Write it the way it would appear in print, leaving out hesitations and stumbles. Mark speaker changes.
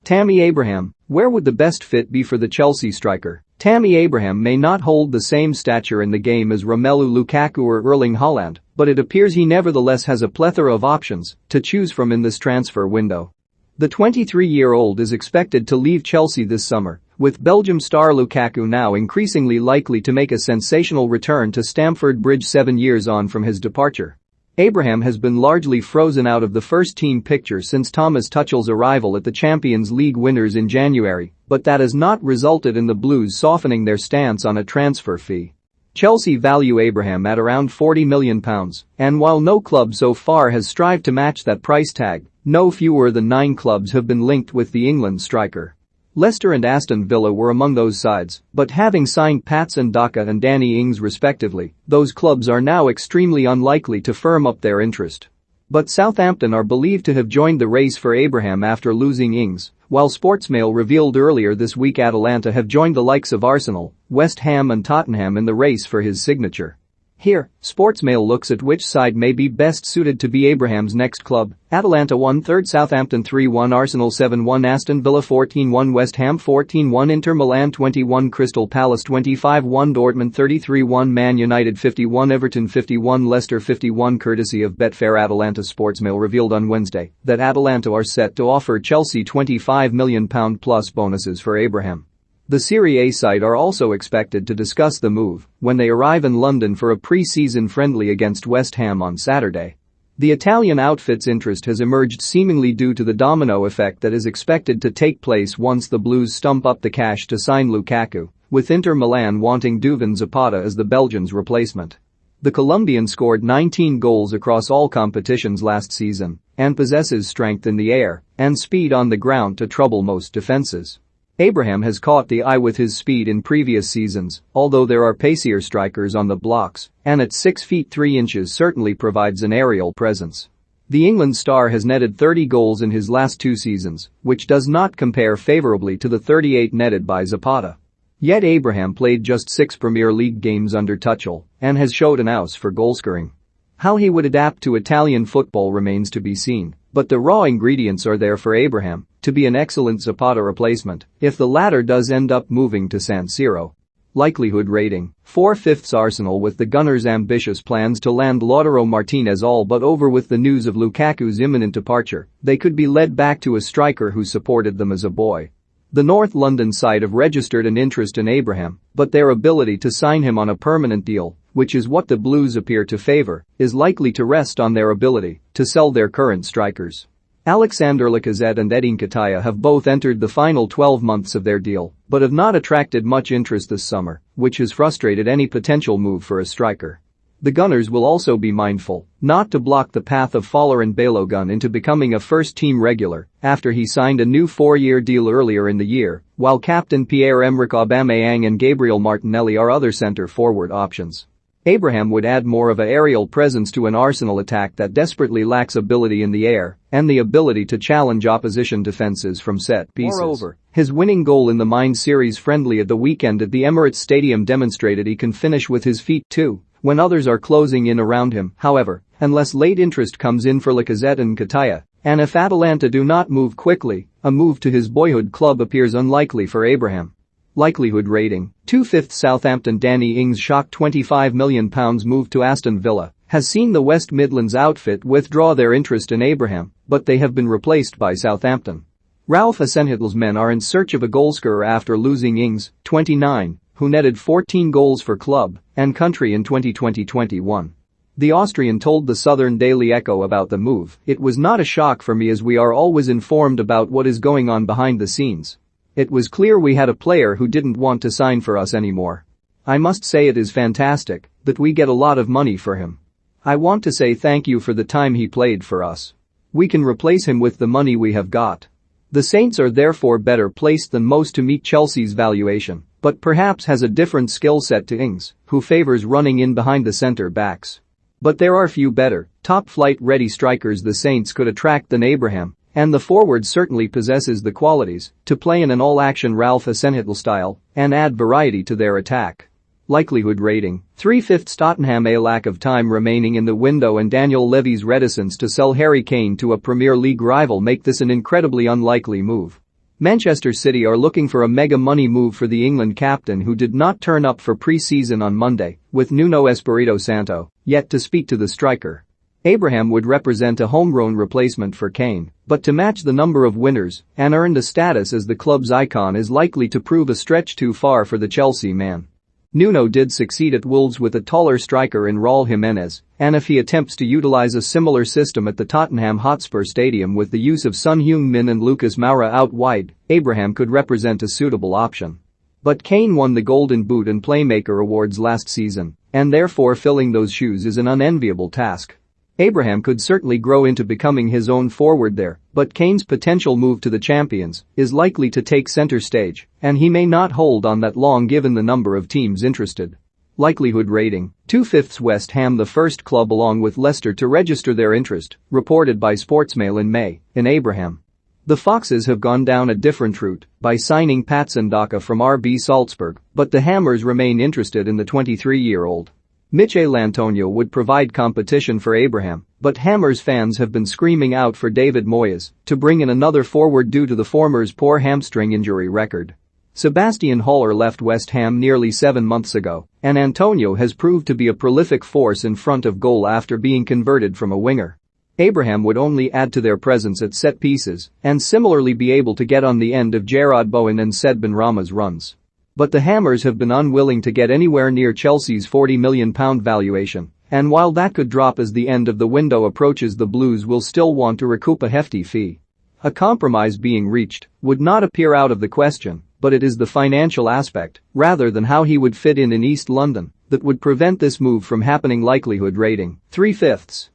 Speaker 1: Tammy Abraham, where would the best fit be for the Chelsea striker? Tammy Abraham may not hold the same stature in the game as Romelu Lukaku or Erling Haaland, but it appears he nevertheless has a plethora of options to choose from in this transfer window. The 23-year-old is expected to leave Chelsea this summer, with Belgium star Lukaku now increasingly likely to make a sensational return to Stamford Bridge 7 years on from his departure. Abraham has been largely frozen out of the first-team picture since Thomas Tuchel's arrival at the Champions League winners in January, but that has not resulted in the Blues softening their stance on a transfer fee. Chelsea value Abraham at around £40 million, and while no club so far has strived to match that price tag, no fewer than 9 clubs have been linked with the England striker. Leicester and Aston Villa were among those sides, but having signed Patson Daka and Danny Ings respectively, those clubs are now extremely unlikely to firm up their interest. But Southampton are believed to have joined the race for Abraham after losing Ings, while Sportsmail revealed earlier this week Atalanta have joined the likes of Arsenal, West Ham and Tottenham in the race for his signature. Here, Sportsmail looks at which side may be best suited to be Abraham's next club. Atalanta 1/3, Southampton 3-1, Arsenal 7-1, Aston Villa 14-1, West Ham 14-1, Inter Milan 21, Crystal Palace 25-1, Dortmund 33-1, Man United 51, Everton 51, Leicester 51. Courtesy of Betfair. Atalanta. Sportsmail revealed on Wednesday that Atalanta are set to offer Chelsea £25 million plus bonuses for Abraham. The Serie A side are also expected to discuss the move when they arrive in London for a pre-season friendly against West Ham on Saturday. The Italian outfit's interest has emerged seemingly due to the domino effect that is expected to take place once the Blues stump up the cash to sign Lukaku, with Inter Milan wanting Duvin Zapata as the Belgian's replacement. The Colombian scored 19 goals across all competitions last season and possesses strength in the air and speed on the ground to trouble most defenses. Abraham has caught the eye with his speed in previous seasons, although there are pacier strikers on the blocks, and at 6 feet 3 inches certainly provides an aerial presence. The England star has netted 30 goals in his last 2 seasons, which does not compare favorably to the 38 netted by Zapata. Yet Abraham played just 6 Premier League games under Tuchel and has showed an nous for goalscoring. How he would adapt to Italian football remains to be seen, but the raw ingredients are there for Abraham to be an excellent Zapata replacement if the latter does end up moving to San Siro. Likelihood rating: 4/5. Arsenal. With the Gunners' ambitious plans to land Lautaro Martinez all but over with the news of Lukaku's imminent departure, they could be led back to a striker who supported them as a boy. The North London side have registered an interest in Abraham, but their ability to sign him on a permanent deal, which is what the Blues appear to favor, is likely to rest on their ability to sell their current strikers. Alexander Lacazette and Edin Nketiah have both entered the final 12 months of their deal, but have not attracted much interest this summer, which has frustrated any potential move for a striker. The Gunners will also be mindful not to block the path of Folarin Balogun into becoming a first-team regular after he signed a new 4-year deal earlier in the year, while captain Pierre-Emerick Aubameyang and Gabriel Martinelli are other centre-forward options. Abraham would add more of an aerial presence to an Arsenal attack that desperately lacks ability in the air and the ability to challenge opposition defenses from set pieces. Moreover, his winning goal in the Mind Series friendly at the weekend at the Emirates Stadium demonstrated he can finish with his feet too when others are closing in around him. However, unless late interest comes in for Lacazette and Nketiah, and if Atalanta do not move quickly, a move to his boyhood club appears unlikely for Abraham. Likelihood rating: 2/5. Southampton. Danny Ings' shock £25 million move to Aston Villa has seen the West Midlands outfit withdraw their interest in Abraham, but they have been replaced by Southampton. Ralph Hasenhüttl's men are in search of a goalscorer after losing Ings, 29, who netted 14 goals for club and country in 2020-21. The Austrian told the Southern Daily Echo about the move: "It was not a shock for me as we are always informed about what is going on behind the scenes. It was clear we had a player who didn't want to sign for us anymore. I must say it is fantastic that we get a lot of money for him. I want to say thank you for the time he played for us. We can replace him with the money we have got. The Saints are therefore better placed than most to meet Chelsea's valuation, but perhaps has a different skill set to Ings, who favors running in behind the centre-backs. But there are few better, top-flight ready strikers the Saints could attract than Abraham, and the forward certainly possesses the qualities to play in an all-action Ralph Hasenhüttl style and add variety to their attack." Likelihood rating: 3/5. Tottenham. A lack of time remaining in the window and Daniel Levy's reticence to sell Harry Kane to a Premier League rival make this an incredibly unlikely move. Manchester City are looking for a mega money move for the England captain who did not turn up for pre-season on Monday, with Nuno Espirito Santo yet to speak to the striker. Abraham would represent a homegrown replacement for Kane, but to match the number of winners and earn the status as the club's icon is likely to prove a stretch too far for the Chelsea man. Nuno did succeed at Wolves with a taller striker in Raul Jimenez, and if he attempts to utilize a similar system at the Tottenham Hotspur Stadium with the use of Son Heung-min and Lucas Moura out wide, Abraham could represent a suitable option. But Kane won the Golden Boot and Playmaker awards last season, and therefore filling those shoes is an unenviable task. Abraham could certainly grow into becoming his own forward there, but Kane's potential move to the champions is likely to take center stage, and he may not hold on that long given the number of teams interested. Likelihood rating: 2/5 West Ham the first club along with Leicester to register their interest, reported by Sportsmail in May, in Abraham. The Foxes have gone down a different route by signing Patson Daka from RB Salzburg, but the Hammers remain interested in the 23-year-old. Michel Antonio would provide competition for Abraham, but Hammers fans have been screaming out for David Moyes to bring in another forward due to the former's poor hamstring injury record. Sebastian Haller left West Ham nearly 7 months ago, and Antonio has proved to be a prolific force in front of goal after being converted from a winger. Abraham would only add to their presence at set pieces and similarly be able to get on the end of Gerard Bowen and Said Benrahma's runs. But the Hammers have been unwilling to get anywhere near Chelsea's £40 million valuation, and while that could drop as the end of the window approaches, the Blues will still want to recoup a hefty fee. A compromise being reached would not appear out of the question, but it is the financial aspect, rather than how he would fit in East London, that would prevent this move from happening. Likelihood rating: 3/5.